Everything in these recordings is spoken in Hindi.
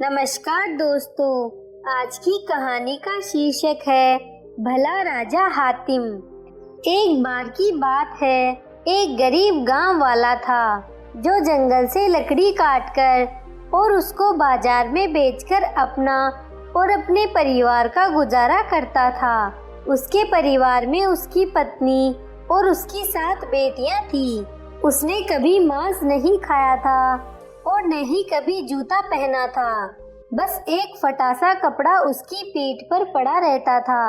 नमस्कार दोस्तों, आज की कहानी का शीर्षक है भला राजा हातिम। एक बार की बात है, एक गरीब गांव वाला था जो जंगल से लकड़ी काटकर और उसको बाजार में बेचकर अपना और अपने परिवार का गुजारा करता था। उसके परिवार में उसकी पत्नी और उसकी 7 बेटियां थी। उसने कभी मांस नहीं खाया था और न ही कभी जूता पहना था। बस एक फटा सा कपड़ा उसकी पीठ पर पड़ा रहता था।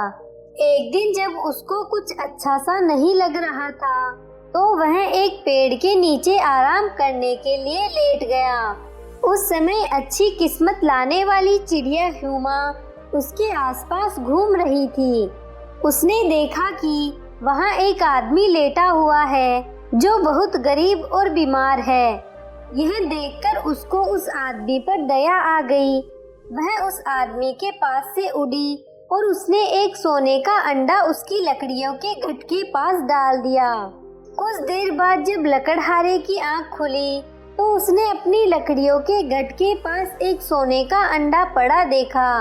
एक दिन जब उसको कुछ अच्छा सा नहीं लग रहा था तो वह एक पेड़ के नीचे आराम करने के लिए लेट गया। उस समय अच्छी किस्मत लाने वाली चिड़िया ह्यूमा उसके आसपास घूम रही थी। उसने देखा कि वहाँ एक आदमी लेटा हुआ है जो बहुत गरीब और बीमार है। यह देखकर उसको उस आदमी पर दया आ गई। वह उस आदमी के पास से उड़ी और उसने एक सोने का अंडा उसकी लकड़ियों के गट के पास डाल दिया। कुछ देर बाद जब लकड़हारे की आंख खुली तो उसने अपनी लकड़ियों के गट के पास एक सोने का अंडा पड़ा देखा।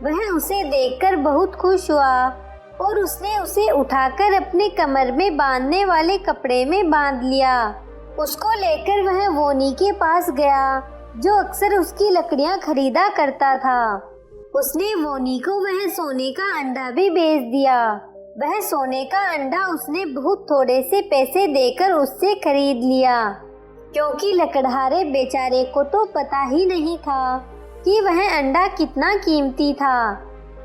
वह उसे देखकर बहुत खुश हुआ और उसने उसे उठाकर अपने कमर में बांधने वाले कपड़े में बांध लिया। उसको लेकर वह वोनी के पास गया जो अक्सर उसकी लकड़ियां खरीदा करता था। उसने वोनी को वह सोने का अंडा भी बेच दिया। वह सोने का अंडा उसने बहुत थोड़े से पैसे देकर उससे खरीद लिया, क्योंकि लकड़हारे बेचारे को तो पता ही नहीं था कि वह अंडा कितना कीमती था।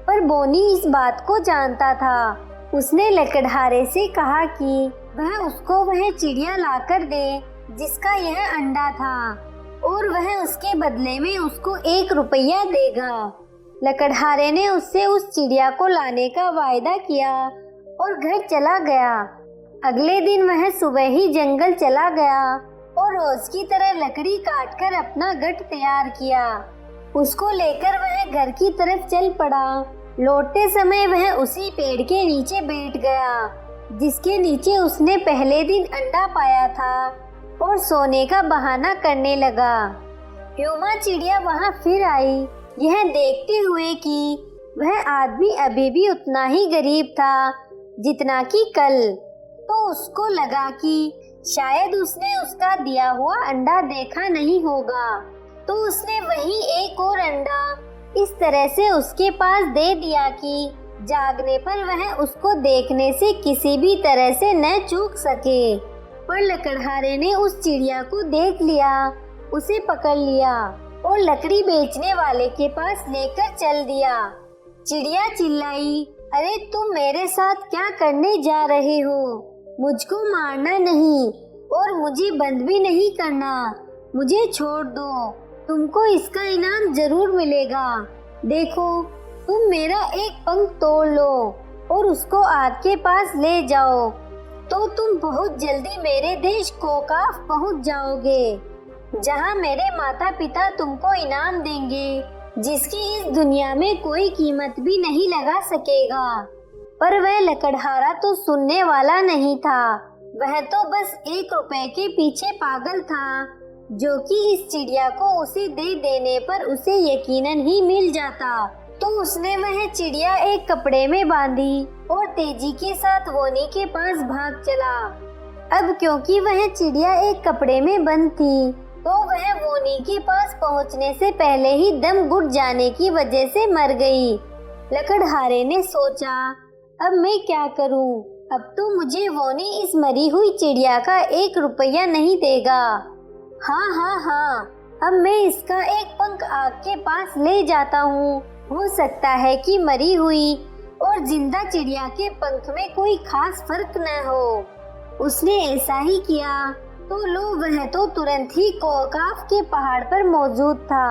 पर बोनी इस बात को जानता था। उसने लकड़हारे से कहा कि वह उसको वह चिड़िया लाकर दे जिसका यह अंडा था और वह उसके बदले में उसको 1 रुपया देगा। लकड़हारे ने उससे उस चिड़िया को लाने का वायदा किया और घर चला गया। अगले दिन वह सुबह ही जंगल चला गया और रोज की तरह लकड़ी काटकर अपना गट तैयार किया। उसको लेकर वह घर की तरफ चल पड़ा। लौटते समय वह उसी पेड़ के नीचे बैठ गया जिसके नीचे उसने पहले दिन अंडा पाया था और सोने का बहाना करने लगा। ह्यूमा चिड़िया वहां फिर आई, यह देखते हुए कि वह आदमी अभी भी उतना ही गरीब था जितना कि कल। तो उसको लगा कि शायद उसने उसका दिया हुआ अंडा देखा नहीं होगा। तो उसने वही एक और अंडा इस तरह से उसके पास दे दिया कि जागने पर वह उसको देखने से किसी भी तरह से न चूक सके। पर लकड़हारे ने उस चिड़िया को देख लिया, उसे पकड़ लिया और लकड़ी बेचने वाले के पास लेकर चल दिया। चिड़िया चिल्लाई, अरे तुम मेरे साथ क्या करने जा रहे हो? मुझको मारना नहीं और मुझे बंद भी नहीं करना। मुझे छोड़ दो, तुमको इसका इनाम जरूर मिलेगा। देखो, तुम मेरा एक पंख तोड़ लो और उसको आग के पास ले जाओ तो तुम बहुत जल्दी मेरे देश कोकाफ पहुंच जाओगे, जहां मेरे माता पिता तुमको इनाम देंगे जिसकी इस दुनिया में कोई कीमत भी नहीं लगा सकेगा। पर वह लकड़हारा तो सुनने वाला नहीं था। वह तो बस 1 रुपए के पीछे पागल था, जो कि इस चिड़िया को उसे दे देने पर उसे यकीनन ही मिल जाता। तो उसने वह चिड़िया एक कपड़े में बांधी और तेजी के साथ वोनी के पास भाग चला। अब क्योंकि वह चिड़िया एक कपड़े में बंद थी तो वह वोनी के पास पहुंचने से पहले ही दम घुट जाने की वजह से मर गई। लकड़हारे ने सोचा, अब मैं क्या करूं? अब तो मुझे वोनी इस मरी हुई चिड़िया का 1 रुपया नहीं देगा। हाँ, अब मैं इसका एक पंख आग के पास ले जाता हूँ। हो सकता है कि मरी हुई और जिंदा चिड़िया के पंख में कोई खास फर्क न हो। उसने ऐसा ही किया तो वह तो तुरंत ही कोकाफ के पहाड़ पर मौजूद था,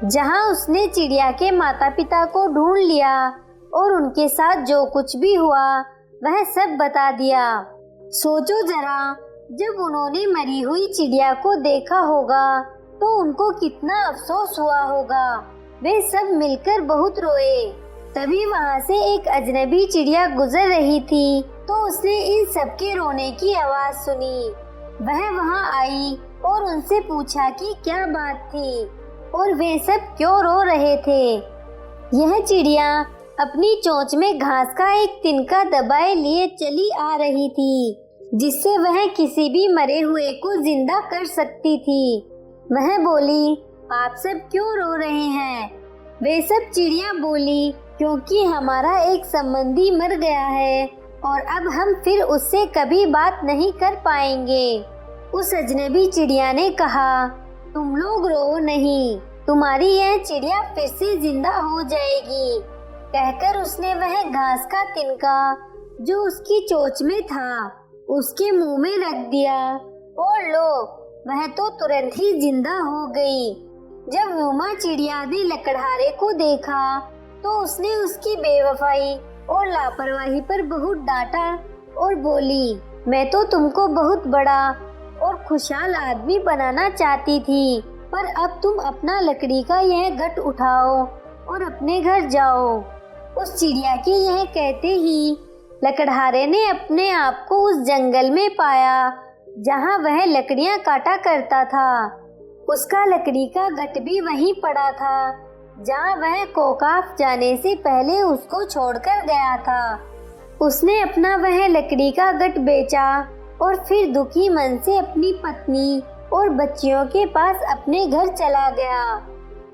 जहां उसने चिड़िया के माता पिता को ढूंढ लिया और उनके साथ जो कुछ भी हुआ वह सब बता दिया। सोचो जरा, जब उन्होंने मरी हुई चिड़िया को देखा होगा तो उनको कितना अफसोस हुआ होगा। वे सब मिलकर बहुत रोए। तभी वहाँ से एक अजनबी चिड़िया गुजर रही थी तो उसने इन सबके रोने की आवाज सुनी। वह वहाँ आई और उनसे पूछा कि क्या बात थी। और वे सब क्यों रो रहे थे। यह चिड़िया अपनी चोंच में घास का एक तिनका दबाए लिए चली आ रही थी, जिससे वह किसी भी मरे हुए को जिंदा कर सकती थी। वह बोली, आप सब क्यों रो रहे हैं? वे सब चिड़िया बोली, क्योंकि हमारा एक संबंधी मर गया है और अब हम फिर उससे कभी बात नहीं कर पाएंगे। उस अजनबी चिड़िया ने कहा, तुम लोग रो नहीं, तुम्हारी यह चिड़िया फिर से जिंदा हो जाएगी। कहकर उसने वह घास का तिनका जो उसकी चोंच में था उसके मुंह में रख दिया और लो, वह तो तुरंत ही जिंदा हो गई। जब रूमा चिड़िया ने लकड़हारे को देखा तो उसने उसकी बेवफाई और लापरवाही पर बहुत डांटा और बोली, मैं तो तुमको बहुत बड़ा और खुशहाल आदमी बनाना चाहती थी, पर अब तुम अपना लकड़ी का यह गट उठाओ और अपने घर जाओ। उस चिड़िया के यह कहते ही लकड़हारे ने अपने आप को उस जंगल में पाया जहाँ वह लकड़ियाँ काटा करता था। उसका लकड़ी का गट भी वहीं पड़ा था जहाँ वह कोकाफ जाने से पहले उसको छोड़कर गया था। उसने अपना वह लकड़ी का गट बेचा और फिर दुखी मन से अपनी पत्नी और बच्चियों के पास अपने घर चला गया।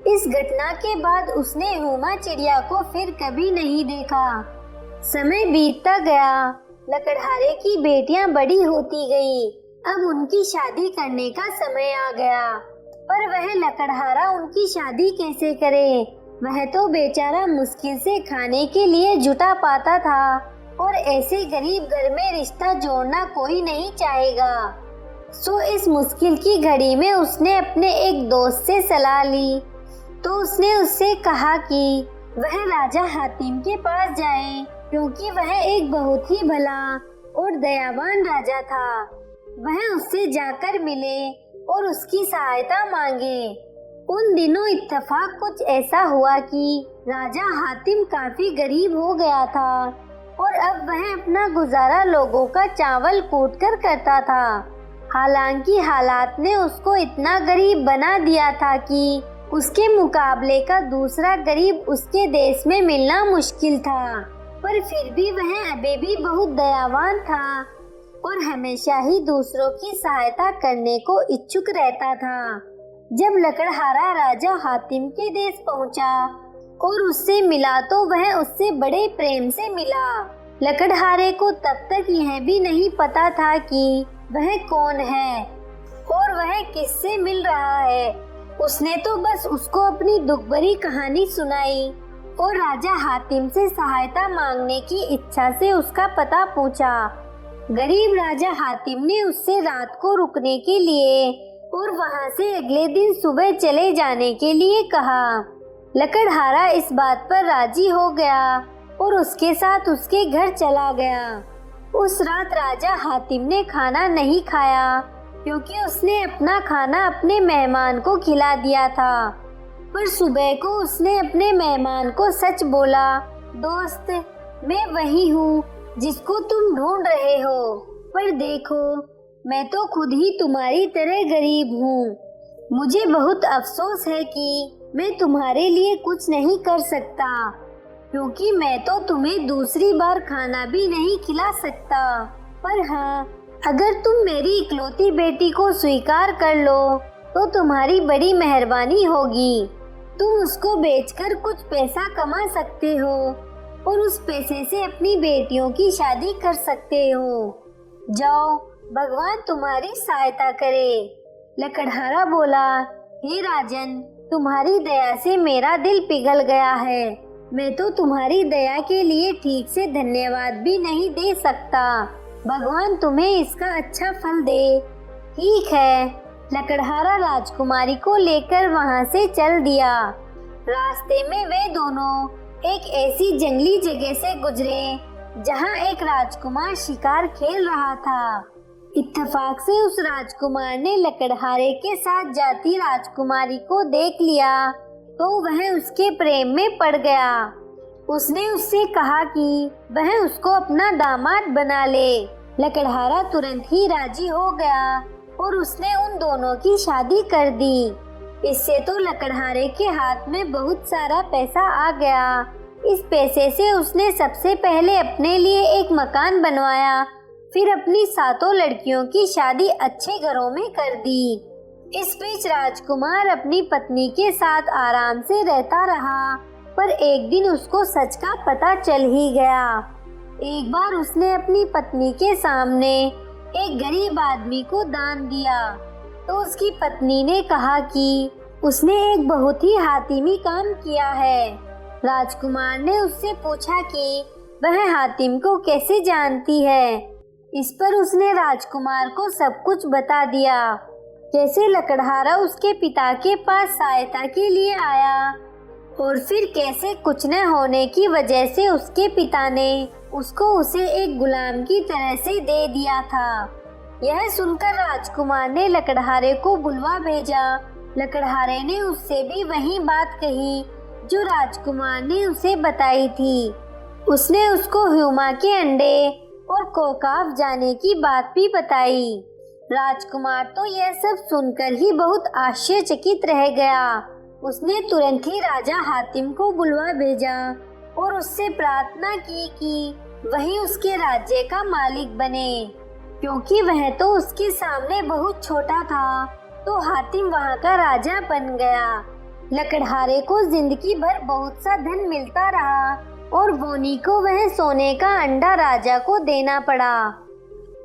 इस घटना के बाद उसने हुमा चिड़िया को फिर कभी नहीं देखा। समय बीतता गया, लकड़हारे की बेटियां बड़ी होती गई। अब उनकी शादी करने का समय आ गया, पर वह लकड़हारा उनकी शादी कैसे करे? वह तो बेचारा मुश्किल से खाने के लिए जुटा पाता था और ऐसे गरीब घर में रिश्ता जोड़ना कोई नहीं चाहेगा। सो इस मुश्किल की घड़ी में उसने अपने एक दोस्त से सलाह ली। तो उसने उससे कहा कि वह राजा हातिम के पास जाए, क्योंकि वह एक बहुत ही भला और दयावान राजा था। वह उससे जाकर मिले और उसकी सहायता मांगे। उन दिनों इत्तेफाक कुछ ऐसा हुआ कि राजा हातिम काफी गरीब हो गया था और अब वह अपना गुजारा लोगों का चावल कूट कर करता था। हालांकि हालात ने उसको इतना गरीब बना दिया था कि उसके मुकाबले का दूसरा गरीब उसके देश में मिलना मुश्किल था, पर फिर भी वह अभी भी बहुत दयावान था और हमेशा ही दूसरों की सहायता करने को इच्छुक रहता था। जब लकड़हारा राजा हातिम के देश पहुंचा और उससे मिला तो वह उससे बड़े प्रेम से मिला। लकड़हारे को तब तक यह भी नहीं पता था कि वह कौन है और वह किससे मिल रहा है। उसने तो बस उसको अपनी दुख भरी कहानी सुनाई और राजा हातिम से सहायता मांगने की इच्छा से उसका पता पूछा। गरीब राजा हातिम ने उससे रात को रुकने के लिए और वहां से अगले दिन सुबह चले जाने के लिए कहा। लकड़हारा इस बात पर राजी हो गया और उसके साथ उसके घर चला गया। उस रात राजा हातिम ने खाना नहीं खाया, क्योंकि उसने अपना खाना अपने मेहमान को खिला दिया था। पर सुबह को उसने अपने मेहमान को सच बोला, दोस्त, मैं वही हूँ जिसको तुम ढूंढ रहे हो, पर देखो मैं तो खुद ही तुम्हारी तरह गरीब हूँ। मुझे बहुत अफसोस है कि मैं तुम्हारे लिए कुछ नहीं कर सकता, क्योंकि मैं तो तुम्हें दूसरी बार खाना भी नहीं खिला सकता। पर हाँ, अगर तुम मेरी इकलौती बेटी को स्वीकार कर लो तो तुम्हारी बड़ी मेहरबानी होगी। तुम उसको बेचकर कुछ पैसा कमा सकते हो और उस पैसे से अपनी बेटियों की शादी कर सकते हो। जाओ, भगवान तुम्हारी सहायता करे। लकड़हारा बोला, हे राजन, तुम्हारी दया से मेरा दिल पिघल गया है। मैं तो तुम्हारी दया के लिए ठीक से धन्यवाद भी नहीं दे सकता। भगवान तुम्हें इसका अच्छा फल दे। ठीक है। लकड़हारा राजकुमारी को लेकर वहां से चल दिया। रास्ते में वे दोनों एक ऐसी जंगली जगह से गुजरे जहां एक राजकुमार शिकार खेल रहा था। इत्तेफाक से उस राजकुमार ने लकड़हारे के साथ जाती राजकुमारी को देख लिया तो वह उसके प्रेम में पड़ गया। उसने उससे कहा कि वह उसको अपना दामाद बना ले। लकड़हारा तुरंत ही राजी हो गया और उसने उन दोनों की शादी कर दी। इससे तो लकड़हारे के हाथ में बहुत सारा पैसा आ गया। इस पैसे से उसने सबसे पहले अपने लिए एक मकान बनवाया, फिर अपनी 7 लड़कियों की शादी अच्छे घरों में कर दी। इस बीच राजकुमार अपनी पत्नी के साथ आराम से रहता रहा, पर एक दिन उसको सच का पता चल ही गया। एक बार उसने अपनी पत्नी के सामने एक गरीब आदमी को दान दिया, तो उसकी पत्नी ने कहा कि उसने एक बहुत ही हातिमी काम किया है। राजकुमार ने उससे पूछा कि वह हातिम को कैसे जानती है। इस पर उसने राजकुमार को सब कुछ बता दिया, कैसे लकड़हारा उसके पिता के पास सहायता के लिए आया और फिर कैसे कुछ न होने की वजह से उसके पिता ने उसको उसे एक गुलाम की तरह से दे दिया था। यह सुनकर राजकुमार ने लकड़हारे को बुलवा भेजा। लकड़हारे ने उससे भी वही बात कही जो राजकुमार ने उसे बताई थी। उसने उसको ह्यूमा के अंडे और कोकाफ जाने की बात भी बताई। राजकुमार तो यह सब सुनकर ही बहुत आश्चर्यचकित रह गया। उसने तुरंत ही राजा हातिम को बुलवा भेजा और उससे प्रार्थना की कि वही उसके राज्य का मालिक बने, क्योंकि वह तो उसके सामने बहुत छोटा था। तो हातिम वहाँ का राजा बन गया। लकड़हारे को जिंदगी भर बहुत सा धन मिलता रहा और बोनी को वह सोने का अंडा राजा को देना पड़ा।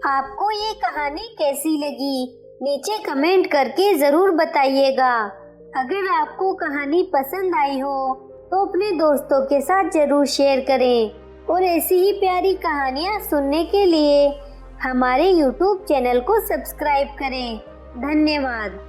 आपको ये कहानी कैसी लगी, नीचे कमेंट करके जरूर बताइएगा। अगर आपको कहानी पसंद आई हो तो अपने दोस्तों के साथ जरूर शेयर करें और ऐसी ही प्यारी कहानियाँ सुनने के लिए हमारे YouTube चैनल को सब्सक्राइब करें। धन्यवाद।